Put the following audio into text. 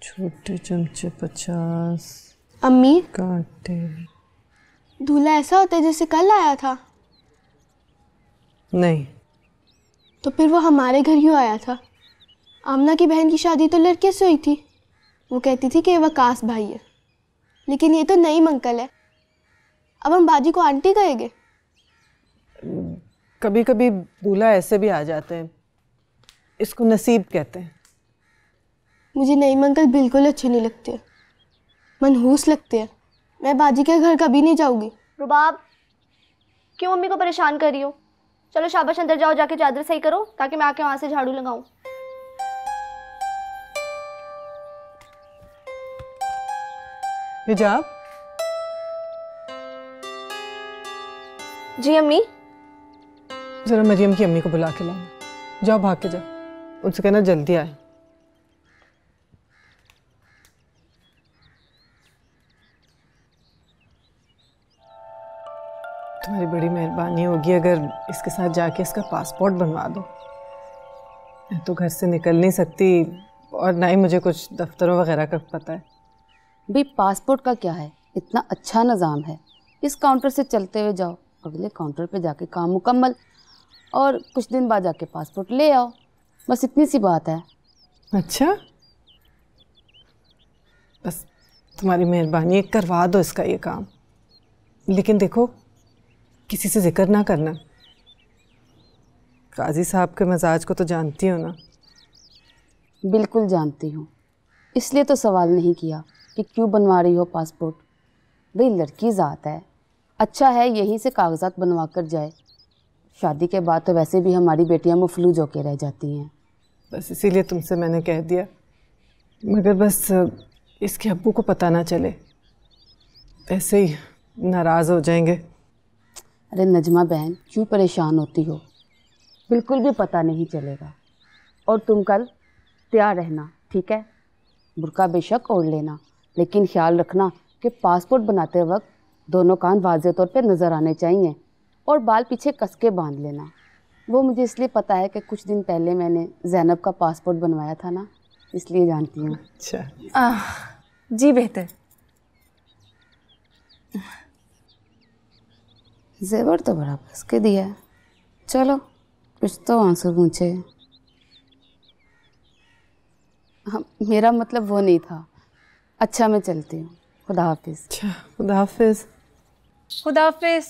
छोटे चमचे 50। अम्मी, कांटे। दूल्हा ऐसा होता है जैसे कल आया था? नहीं। तो फिर वो हमारे घर क्यों आया था? आमना की बहन की शादी तो लड़के से हुई थी। वो कहती थी कि वह कास भाई है, लेकिन ये तो नई अंकल है। अब हम बाजी को आंटी कहेंगे? कभी कभी दूल्हा ऐसे भी आ जाते हैं, इसको नसीब कहते हैं। मुझे नई अंकल बिल्कुल अच्छे नहीं लगते, मनहूस लगते हैं। मैं बाजी के घर कभी नहीं जाऊंगी। रुबाब, क्यों मम्मी को परेशान कर रही हो? चलो शाबाश, अंदर जाओ, जाके चादर सही करो ताकि मैं आके वहां से झाड़ू लगाऊं। हिजाब। जी अम्मी। जरा मरियम की अम्मी को बुला के लाओ। जाओ, भाग के जाओ, उनसे कहना जल्दी आए। तुम्हारी बड़ी मेहरबानी होगी अगर इसके साथ जाके इसका पासपोर्ट बनवा दो। मैं तो घर से निकल नहीं सकती और ना ही मुझे कुछ दफ्तरों वगैरह का पता है। भाई पासपोर्ट का क्या है, इतना अच्छा निज़ाम है। इस काउंटर से चलते हुए जाओ, अगले काउंटर पे जाके काम मुकम्मल, और कुछ दिन बाद जाके पासपोर्ट ले आओ। बस इतनी सी बात है। अच्छा, बस तुम्हारी मेहरबानी है, करवा दो इसका ये काम। लेकिन देखो, किसी से जिक्र ना करना। काजी साहब के मिजाज को तो जानती हो ना। बिल्कुल जानती हूँ, इसलिए तो सवाल नहीं किया कि क्यों बनवा रही हो पासपोर्ट। भाई लड़की ज़ात है, अच्छा है यहीं से कागजात बनवा कर जाए। शादी के बाद तो वैसे भी हमारी बेटियां मफलूज होकर रह जाती हैं। बस इसीलिए तुमसे मैंने कह दिया, मगर बस इसके अब्बू को पता ना चले, ऐसे ही नाराज़ हो जाएंगे। अरे नजमा बहन, क्यों परेशान होती हो? बिल्कुल भी पता नहीं चलेगा। और तुम कल तैयार रहना, ठीक है? बुर्का बेशक ओढ़ लेना, लेकिन ख्याल रखना कि पासपोर्ट बनाते वक्त दोनों कान वाज़े तौर पे नज़र आने चाहिए, और बाल पीछे कस के बांध लेना। वो मुझे इसलिए पता है कि कुछ दिन पहले मैंने ज़ैनब का पासपोर्ट बनवाया था ना, इसलिए जानती हूँ। अच्छा। जी बेहतर। जेवर तो बड़ा कस के दिया है। चलो कुछ तो आंसू पूछे। हाँ, मेरा मतलब वो नहीं था। अच्छा मैं चलती हूँ, खुदा हाफिज़। अच्छा, खुदा हाफिज़। खुदा हाफिज़।